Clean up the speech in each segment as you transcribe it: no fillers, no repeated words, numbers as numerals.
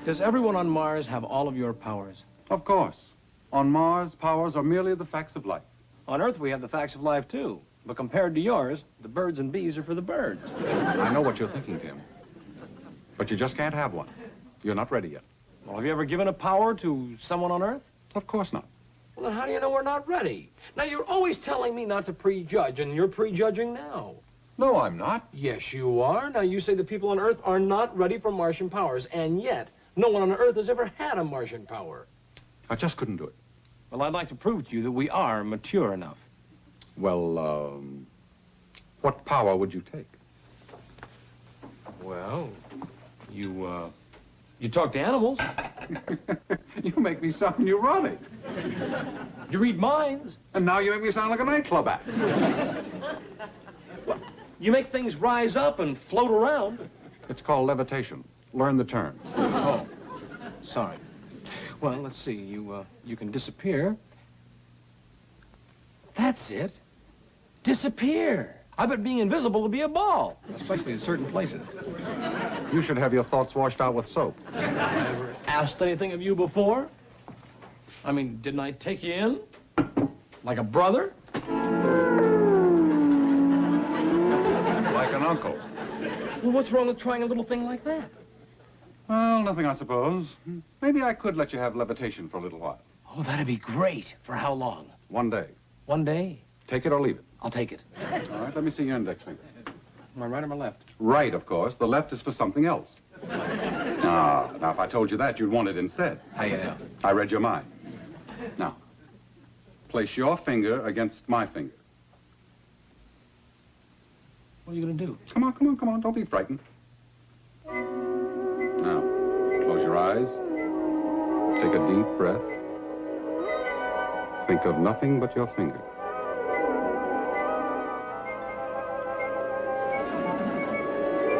Does everyone on Mars have all of your powers? Of course. On Mars, powers are merely the facts of life. On Earth, we have the facts of life, too. But compared to yours, the birds and bees are for the birds. I know what you're thinking, Tim. But you just can't have one. You're not ready yet. Well, have you ever given a power to someone on Earth? Of course not. Well, then how do you know we're not ready? Now, you're always telling me not to prejudge, and you're prejudging now. No, I'm not. Yes, you are. Now, you say the people on Earth are not ready for Martian powers, and yet, no one on Earth has ever had a Martian power. I just couldn't do it. Well, I'd like to prove to you that we are mature enough. Well, what power would you take? Well, you talk to animals. You make me sound neurotic. You read minds. And now you make me sound like a nightclub act. Well, you make things rise up and float around. It's called levitation. Learn the terms. Oh, sorry. Well, let's see. You can disappear. That's it. Disappear. I bet being invisible would be a ball, especially in certain places. You should have your thoughts washed out with soap. I ever asked anything of you before? I mean, didn't I take you in? Like a brother? Like an uncle. Well, what's wrong with trying a little thing like that? Well, nothing, I suppose. Maybe I could let you have levitation for a little while. Oh, that'd be great. For how long? 1 day. 1 day? Take it or leave it. I'll take it. All right, let me see your index finger. My right or my left? Right, of course. The left is for something else. Now, if I told you that, you'd want it instead. How you know? I read your mind. Now, place your finger against my finger. What are you going to do? Come on, come on, come on. Don't be frightened. Now, close your eyes. Take a deep breath. Think of nothing but your finger.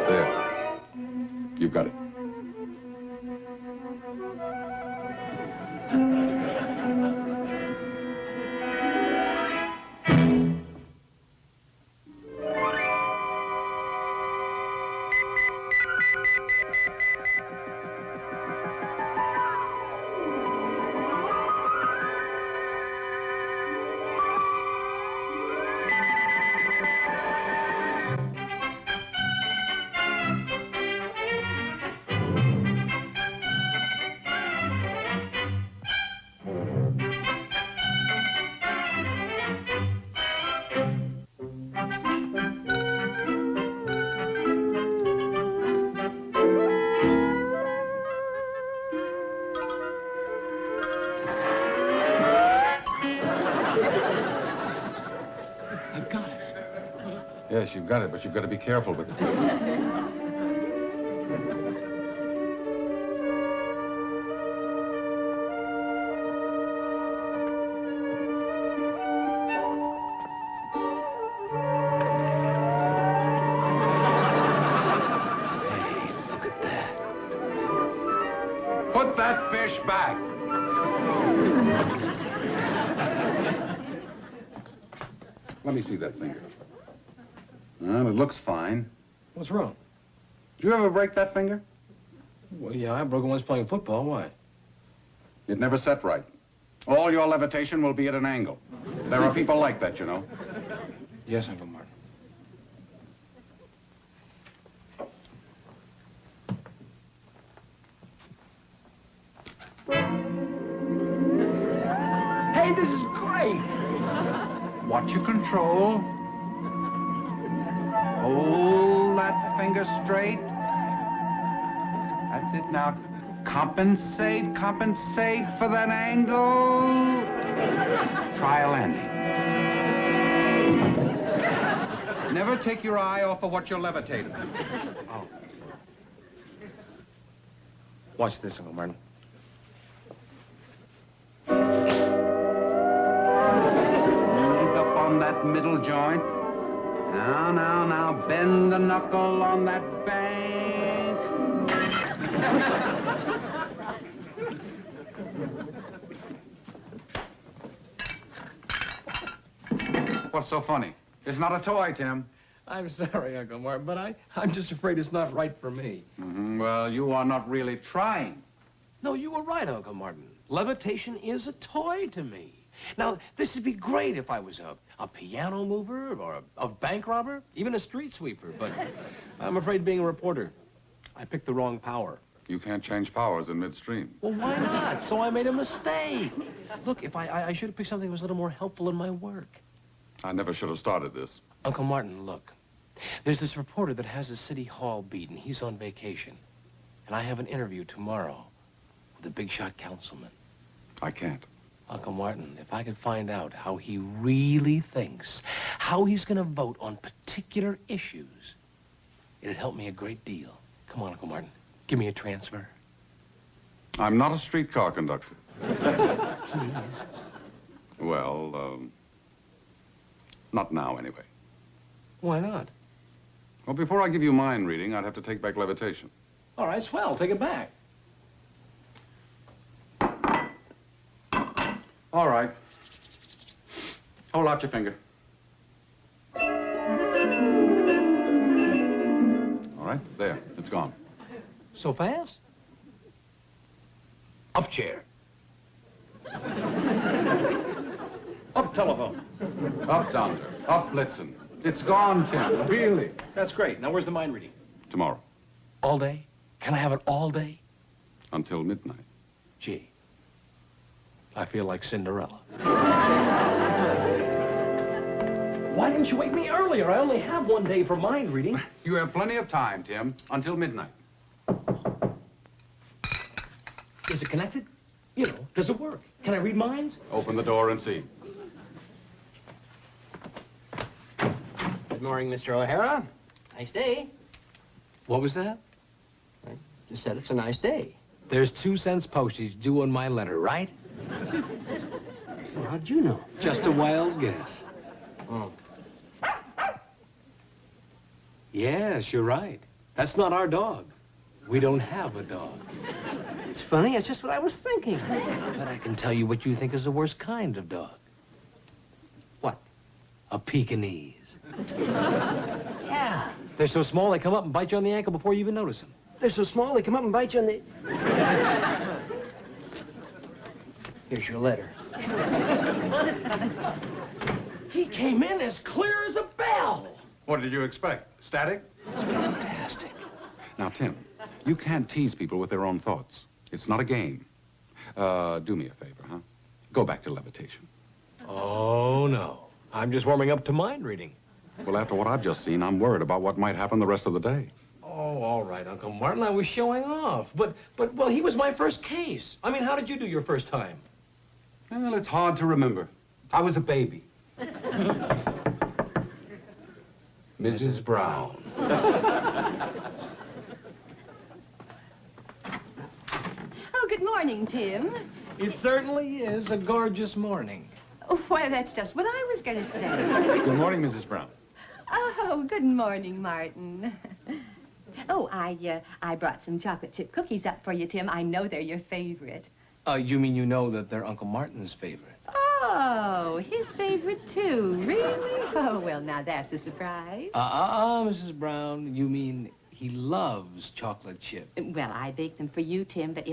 There. You've got it. I've got it. Yes, you've got it, but you've got to be careful with it. Put that fish back. Let me see that finger. Well, it looks fine. What's wrong? Did you ever break that finger? Well, yeah, I broke it once playing football. Why? It never set right. All your levitation will be at an angle. There are people like that, you know. Yes, Uncle Martin. Hey, this is great! Watch your control. Hold that finger straight. That's it now. Compensate, compensate for that angle. Try a landing. Never take your eye off of what you're levitating. Oh. Watch this, Uncle Martin. On that middle joint. Now, bend the knuckle on that bank. What's so funny? It's not a toy, Tim. I'm sorry, Uncle Martin, but I'm just afraid it's not right for me. Well, you are not really trying. No, you were right, Uncle Martin. Levitation is a toy to me. Now, this would be great if I was a piano mover or a bank robber, even a street sweeper, but I'm afraid being a reporter, I picked the wrong power. You can't change powers in midstream. Well, why not? So I made a mistake. Look, if I should have picked something that was a little more helpful in my work. I never should have started this. Uncle Martin, look. There's this reporter that has the city hall beat, and he's on vacation. And I have an interview tomorrow with a big shot councilman. I can't. Uncle Martin, if I could find out how he really thinks, how he's going to vote on particular issues, it'd help me a great deal. Come on, Uncle Martin. Give me a transfer. I'm not a streetcar conductor. Please. Well, not now, anyway. Why not? Well, before I give you mind reading, I'd have to take back levitation. All right, swell. Take it back. All right. Hold out your finger. All right, there. It's gone. So fast? Up chair. Up telephone. Up Donder. Up Blitzen. It's gone, Tim. Really? That's great. Now, where's the mind reading? Tomorrow. All day? Can I have it all day? Until midnight. Gee, I feel like Cinderella. Why didn't you wake me earlier? I only have one day for mind reading. You have plenty of time, Tim. Until midnight. Is it connected? You know, does it work? Can I read minds? Open the door and see. Good morning, Mr. O'Hara. Nice day. What was that? I just said it's a nice day. There's 2 cents postage due on my letter, right? Well, how'd you know? Just a wild guess. Oh. Yes, you're right. That's not our dog. We don't have a dog. It's funny. It's just what I was thinking. But I can tell you what you think is the worst kind of dog. What? A Pekingese. Yeah. They're so small they come up and bite you on the ankle before you even notice them. They're so small, they come up and bite you on the... Here's your letter. He came in as clear as a bell. What did you expect? Static? It's fantastic. Now, Tim, you can't tease people with their own thoughts. It's not a game. Do me a favor, huh? Go back to levitation. Oh, no. I'm just warming up to mind reading. Well, after what I've just seen, I'm worried about what might happen the rest of the day. Oh, all right, Uncle Martin. I was showing off. But, well, he was my first case. I mean, how did you do your first time? Well, it's hard to remember. I was a baby. Mrs. Brown. Oh, good morning, Tim. It certainly is a gorgeous morning. Oh, why, that's just what I was going to say. Good morning, Mrs. Brown. Oh, good morning, Martin. Oh, I brought some chocolate chip cookies up for you, Tim. I know they're your favorite. You mean you know that they're Uncle Martin's favorite? Oh, his favorite, too. Really? Oh, well, now that's a surprise. Mrs. Brown, you mean he loves chocolate chip. Well, I baked them for you, Tim, but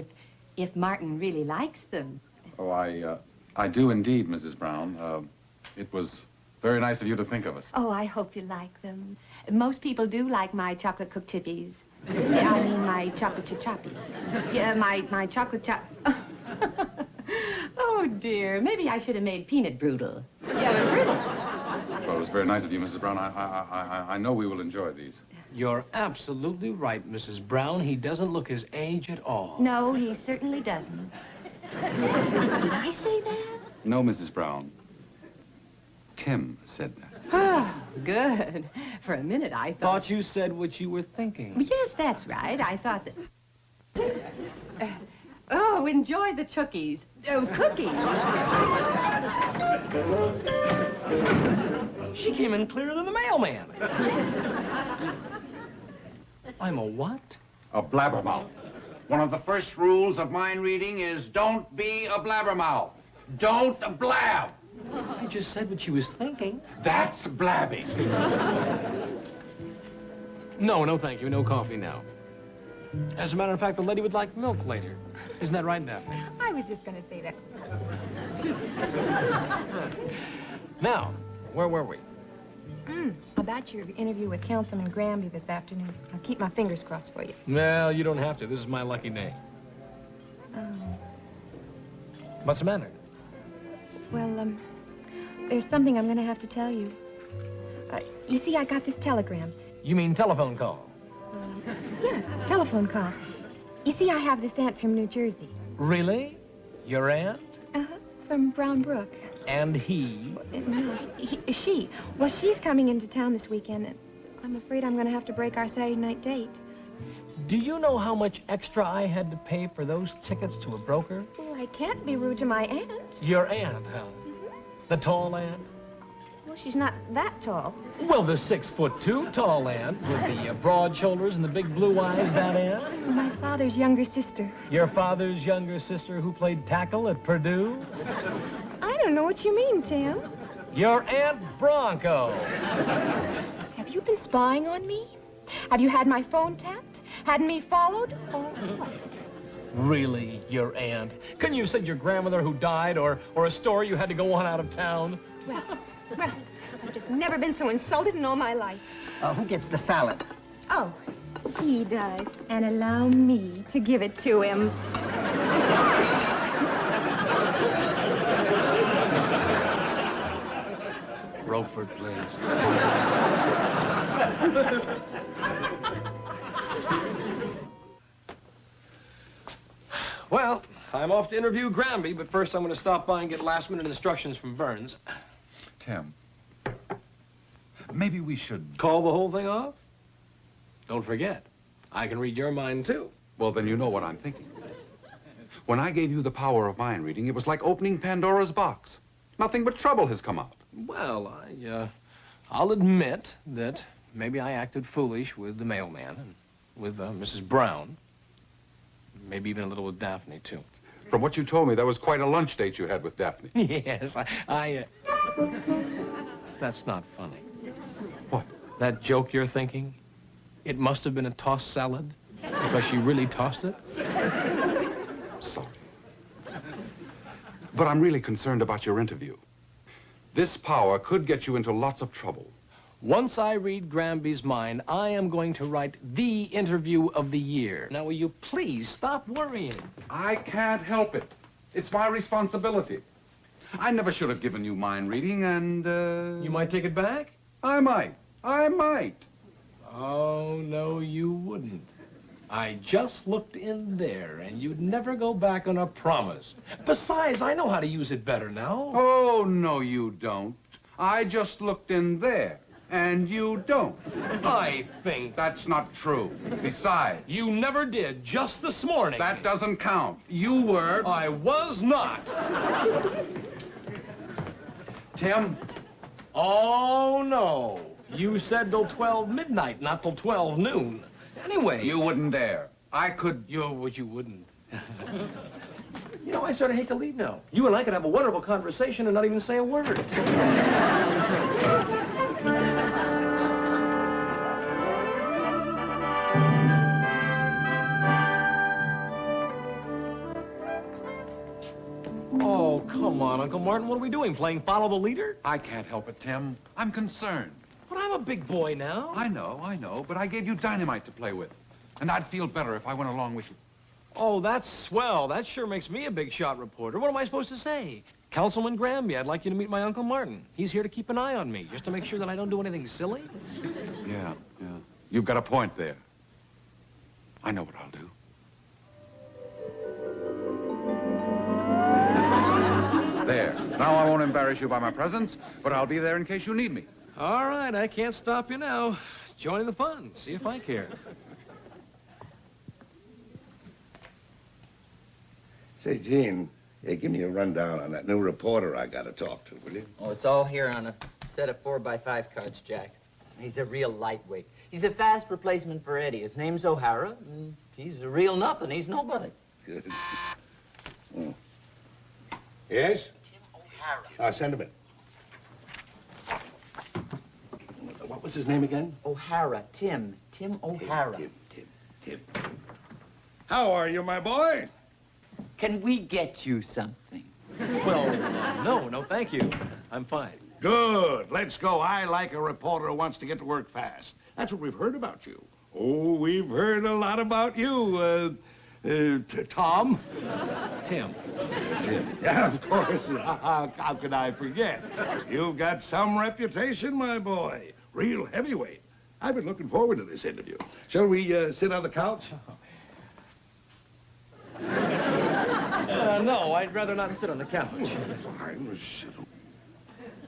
if Martin really likes them. Oh, I do indeed, Mrs. Brown. It was very nice of you to think of us. Oh, I hope you like them. Most people do like my chocolate cooked chippies. I mean, my chocolate chip choppies. Yeah, my chocolate chop... Oh, dear. Maybe I should have made peanut brittle. Yeah, brittle. Well, it was very nice of you, Mrs. Brown. I know we will enjoy these. You're absolutely right, Mrs. Brown. He doesn't look his age at all. No, he certainly doesn't. Did I say that? No, Mrs. Brown. Tim said that. Oh, good. For a minute, I thought... Thought you said what you were thinking. Yes, that's right. I thought that... Oh, enjoy the chookies. Oh, cookies. She came in clearer than the mailman. I'm a what? A blabbermouth. One of the first rules of mind reading is don't be a blabbermouth. Don't blab. I just said what she was thinking. That's blabbing. No, thank you. No coffee now. As a matter of fact, the lady would like milk later. Isn't that right, Daphne? I was just going to say that. Now, where were we? About your interview with Councilman Granby this afternoon. I'll keep my fingers crossed for you. Well, you don't have to. This is my lucky day. Oh. What's the matter? Well, there's something I'm going to have to tell you. You see, I got this telegram. You mean telephone call? Yes, telephone call. You see, I have this aunt from New Jersey. Really? Your aunt? Uh-huh, from Brown Brook. And he? No, she. Well, she's coming into town this weekend, and I'm afraid I'm going to have to break our Saturday night date. Do you know how much extra I had to pay for those tickets to a broker? Well, I can't be rude to my aunt. Your aunt, huh? The tall aunt? Well, she's not that tall. Well, the 6'2" tall aunt with the broad shoulders and the big blue eyes, that aunt? My father's younger sister. Your father's younger sister who played tackle at Purdue? I don't know what you mean, Tim. Your Aunt Bronco. Have you been spying on me? Have you had my phone tapped? Had me followed? Or what? Really, your aunt? Couldn't you said your grandmother who died or a story you had to go on out of town? Well, I've just never been so insulted in all my life. Who gets the salad? Oh, he does. And allow me to give it to him. Roquefort, please. Well, I'm off to interview Granby, but first I'm going to stop by and get last-minute instructions from Burns. Tim, maybe we should... Call the whole thing off? Don't forget, I can read your mind, too. Well, then you know what I'm thinking. When I gave you the power of mind reading, it was like opening Pandora's box. Nothing but trouble has come out. Well, I'll admit that maybe I acted foolish with the mailman and with Mrs. Brown. Maybe even a little with Daphne, too. From what you told me, that was quite a lunch date you had with Daphne. Yes, That's not funny. What? That joke you're thinking, it must have been a tossed salad because she really tossed it. Sorry. But I'm really concerned about your interview. This power could get you into lots of trouble. Once I read Granby's mind, I am going to write the interview of the year. Now, will you please stop worrying? I can't help it. It's my responsibility. I never should have given you mind reading, and, You might take it back? I might. Oh, no, you wouldn't. I just looked in there, and you'd never go back on a promise. Besides, I know how to use it better now. Oh, no, you don't. I just looked in there, and you don't. I think That's not true. Besides, you never did, just this morning. that doesn't count. You were... I was not. Tim, Oh, no. You said till 12 midnight, not till 12 noon. Anyway... you wouldn't dare. I could... You wouldn't. You know, I sort of hate to leave now. You and I could have a wonderful conversation and not even say a word. Oh, come on, Uncle Martin. What are we doing? Playing follow the leader? I can't help it, Tim. I'm concerned. But I'm a big boy now. I know, but I gave you dynamite to play with. And I'd feel better if I went along with you. Oh, that's swell. That sure makes me a big shot reporter. What am I supposed to say? Councilman Granby, I'd like you to meet my Uncle Martin. He's here to keep an eye on me, just to make sure that I don't do anything silly. Yeah. You've got a point there. I know what I'll do. There. Now I won't embarrass you by my presence, but I'll be there in case you need me. All right, I can't stop you now. Join the fun. See if I care. Say, Gene, give me a rundown on that new reporter I got to talk to, will you? Oh, it's all here on a set of 4x5 cards, Jack. He's a real lightweight. He's a fast replacement for Eddie. His name's O'Hara, and he's a real nothing. He's nobody. Good. Yes? Tim O'Hara. Send him in. What was his name again? O'Hara, Tim. Tim O'Hara. Tim. How are you, my boy? Can we get you something? Well, no, thank you. I'm fine. Good. Let's go. I like a reporter who wants to get to work fast. That's what we've heard about you. Oh, we've heard a lot about you, Tom. Tim. Yeah, of course. How could I forget? You've got some reputation, my boy. Real heavyweight. I've been looking forward to this interview. Shall we sit on the couch? No, I'd rather not sit on the couch. Fine.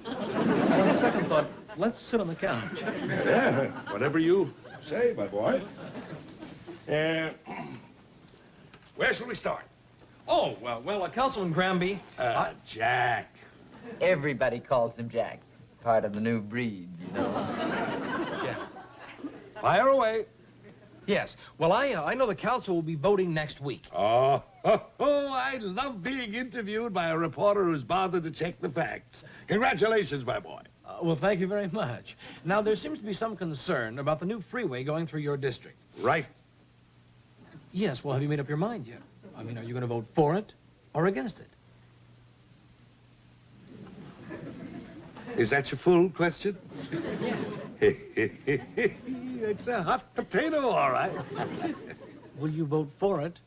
On second thought, let's sit on the couch. Yeah, whatever you say, my boy. Where shall we start? Oh, well, Councilman Granby. Jack. Everybody calls him Jack. Part of the new breed, you know. Yeah. Fire away. Yes. Well, I know the council will be voting next week. Oh, I love being interviewed by a reporter who's bothered to check the facts. Congratulations, my boy. Well, thank you very much. Now, there seems to be some concern about the new freeway going through your district. Right. Yes, well, have you made up your mind yet? I mean, are you going to vote for it or against it? Is that your full question? It's a hot potato, all right. Will you vote for it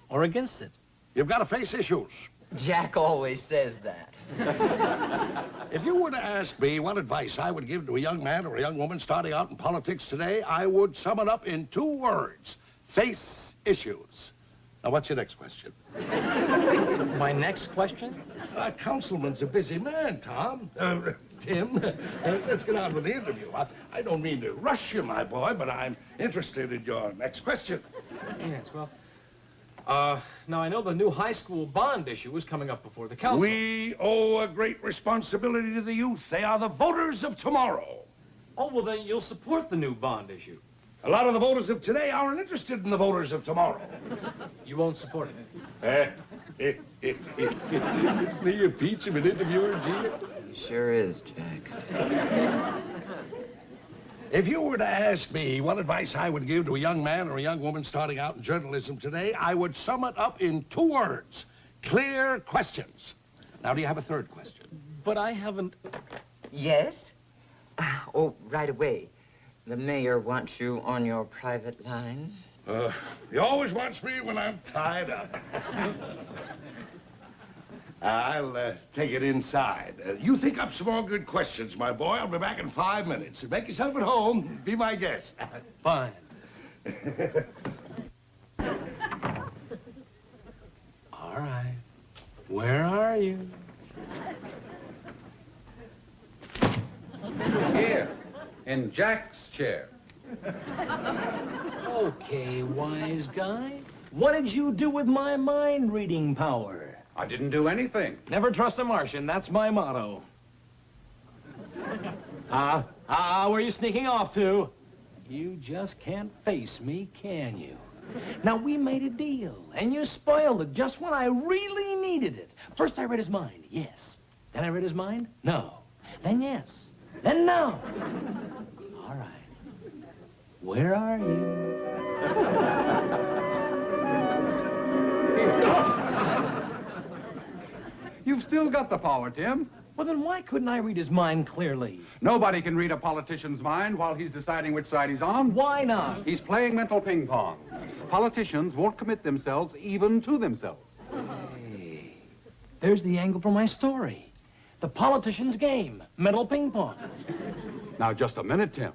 or against it? You've got to face issues. Jack always says that. If you were to ask me what advice I would give to a young man or a young woman starting out in politics today, I would sum it up in 2 words. Face issues. Now, what's your next question? My next question? Councilman's a busy man, Tom. Tim, let's get on with the interview. I don't mean to rush you, my boy, but I'm interested in your next question. Yes, well, now I know the new high school bond issue is coming up before the council. We owe a great responsibility to the youth. They are the voters of tomorrow. Oh, well, then you'll support the new bond issue. A lot of the voters of today aren't interested in the voters of tomorrow. You won't support it? Isn't he a peach of an interviewer, Gene? He sure is, Jack. If you were to ask me what advice I would give to a young man or a young woman starting out in journalism today, I would sum it up in 2 words. Clear questions. Now, do you have a third question? But I haven't... Yes? Oh, right away. The mayor wants you on your private line. He always wants me when I'm tied up. I'll take it inside. You think up some more good questions, my boy. I'll be back in 5 minutes. Make yourself at home. Be my guest. Fine. All right. Where are you? Here, in Jack's chair. Okay, wise guy. What did you do with my mind-reading power? I didn't do anything. Never trust a Martian. That's my motto. Where are you sneaking off to? You just can't face me, can you? Now, we made a deal, and you spoiled it just when I really needed it. First, I read his mind, yes. Then I read his mind, no. Then yes. Then no. All right. Where are you? You've still got the power, Tim. Well, then why couldn't I read his mind clearly? Nobody can read a politician's mind while he's deciding which side he's on. Why not? He's playing mental ping pong. Politicians won't commit themselves even to themselves. Hey, there's the angle for my story. The politician's game, mental ping pong. Now, just a minute, Tim.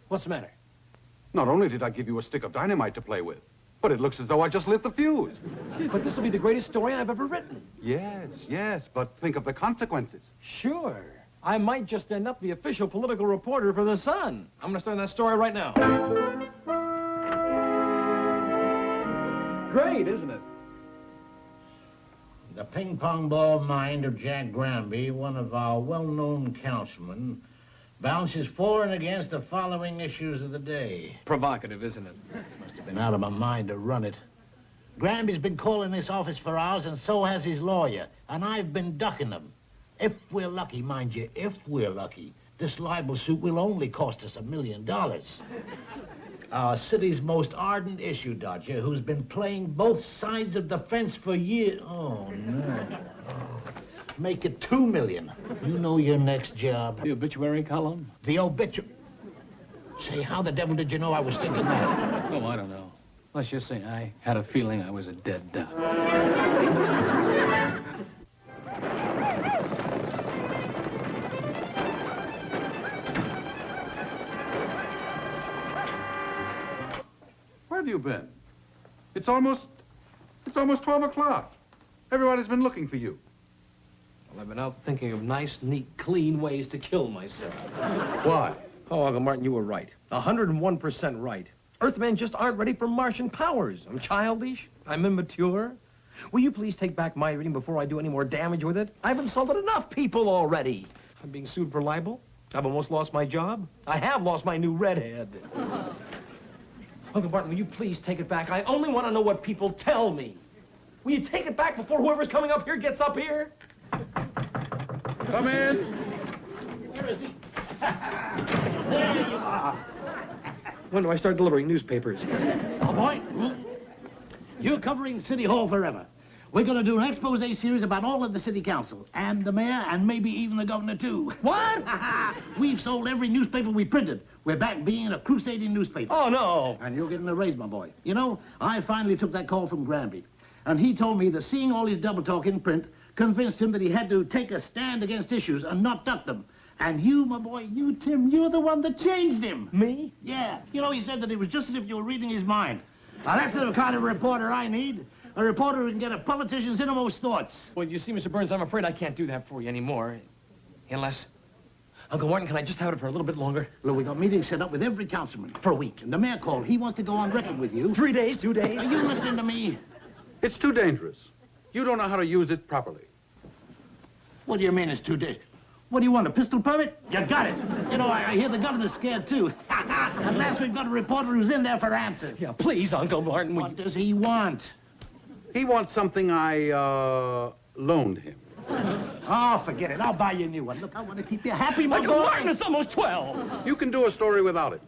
What's the matter? Not only did I give you a stick of dynamite to play with, but it looks as though I just lit the fuse. But this will be the greatest story I've ever written. Yes, but think of the consequences. Sure. I might just end up the official political reporter for the Sun. I'm gonna start that story right now. Great, isn't it? The ping-pong ball mind of Jack Granby, one of our well-known councilmen, bounces for and against the following issues of the day. Provocative, isn't it? Must have been out of my mind to run it. Granby's been calling this office for hours, and so has his lawyer, and I've been ducking them. If we're lucky, mind you, if we're lucky, this libel suit will only cost us $1 million. Our city's most ardent issue dodger who's been playing both sides of the fence for years. Oh, no. Make it 2 million. You know your next job. The obituary column? The obituary. Say, how the devil did you know I was thinking that? Oh, I don't know. Let's just say I had a feeling I was a dead duck. Where have you been? It's almost 12 o'clock. Everybody's been looking for you. Well, I've been out thinking of nice, neat, clean ways to kill myself. Why? Oh, Uncle Martin, you were right. 101% right. Earthmen just aren't ready for Martian powers. I'm childish. I'm immature. Will you please take back my reading before I do any more damage with it? I've insulted enough people already. I'm being sued for libel. I've almost lost my job. I have lost my new redhead. Uncle Martin, will you please take it back? I only want to know what people tell me. Will you take it back before whoever's coming up here gets up here? Come in. Where is he? There you are. When do I start delivering newspapers? Oh, boy. You're covering City Hall forever. We're going to do an expose series about all of the city council, and the mayor, and maybe even the governor, too. What? We've sold every newspaper we printed. We're back being a crusading newspaper. Oh, no. And you're getting a raise, my boy. You know, I finally took that call from Granby, and he told me that seeing all his double talk in print convinced him that he had to take a stand against issues and not duck them. And you, my boy, you, Tim, you're the one that changed him. Me? Yeah. You know, he said that it was just as if you were reading his mind. Now, that's the kind of reporter I need. A reporter who can get a politician's innermost thoughts. Well, you see, Mr. Burns, I'm afraid I can't do that for you anymore. Unless... Uncle Martin, can I just have it for a little bit longer? Look, we got meetings set up with every councilman for a week. And the mayor called. He wants to go on record with you. 3 days, 2 days? Are you listening to me? It's too dangerous. You don't know how to use it properly. What do you mean it's too dangerous? What do you want, a pistol permit? You got it. You know, I hear the governor's scared, too. At last we've got a reporter who's in there for answers. Yeah, please, Uncle Martin. What does he want? He wants something I, loaned him. Oh, forget it. I'll buy you a new one. Look, I want to keep you happy, my Uncle boy. Martin, it's almost 12. You can do a story without it.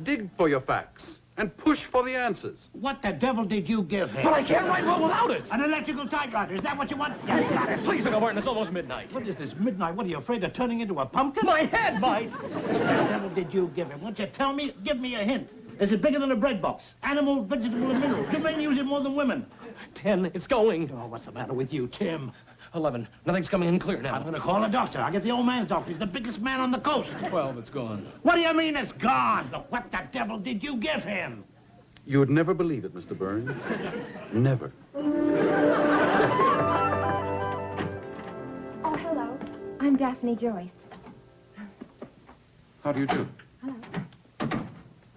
Dig for your facts and push for the answers. What the devil did you give him? But I can't write well without it. An electrical typewriter. Is that what you want? Yeah, you got it. Please, Uncle Martin, it's almost midnight. What is this, midnight? What, are you afraid of turning into a pumpkin? My head might. What the devil did you give him? Won't you tell me? Give me a hint. Is it bigger than a bread box? Animal, vegetable, and mineral. Do men use it more than women? 10, it's going. Oh, what's the matter with you, Tim? 11, nothing's coming in clear I'm now. going to call a doctor. I'll get the old man's doctor. He's the biggest man on the coast. 12, it's gone. What do you mean it's gone? What the devil did you give him? You'd never believe it, Mr. Burns. Never. Oh, hello. I'm Daphne Joyce. How do you do? Hello.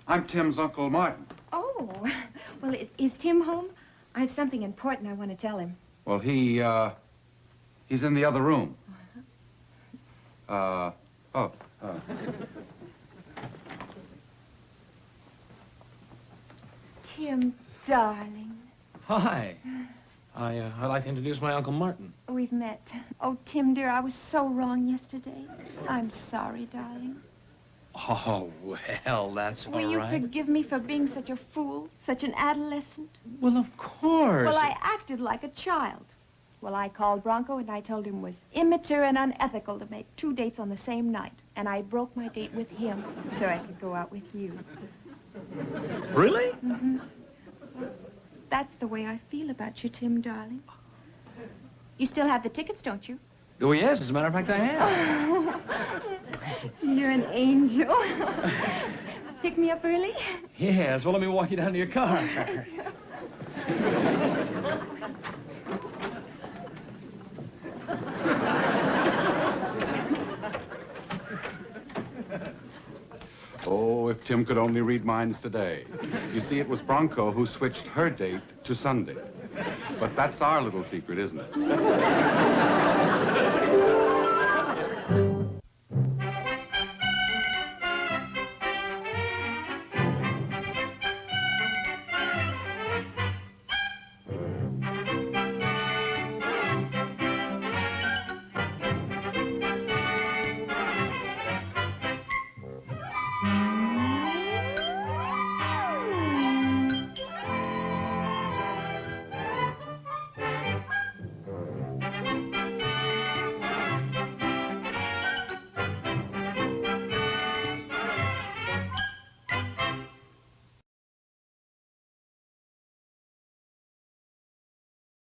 I'm Tim's Uncle Martin. Oh, well, is Tim home? I have something important I want to tell him. Well, he's in the other room. Tim, darling. Hi. I'd like to introduce my Uncle Martin. We've met. Oh, Tim, dear, I was so wrong yesterday. I'm sorry, darling. Oh, well, that's Will all you right. forgive me for being such a fool, such an adolescent? Well, of course. Well, I acted like a child. Well, I called Bronco and I told him it was immature and unethical to make 2 dates on the same night. And I broke my date with him so I could go out with you. Really? Mm-hmm. That's the way I feel about you, Tim, darling. You still have the tickets, don't you? Oh, yes, as a matter of fact, I have. You're an angel. Pick me up early? Yes, well, let me walk you down to your car. Oh, if Tim could only read minds today. You see, it was Bronco who switched her date to Sunday. But that's our little secret, isn't it?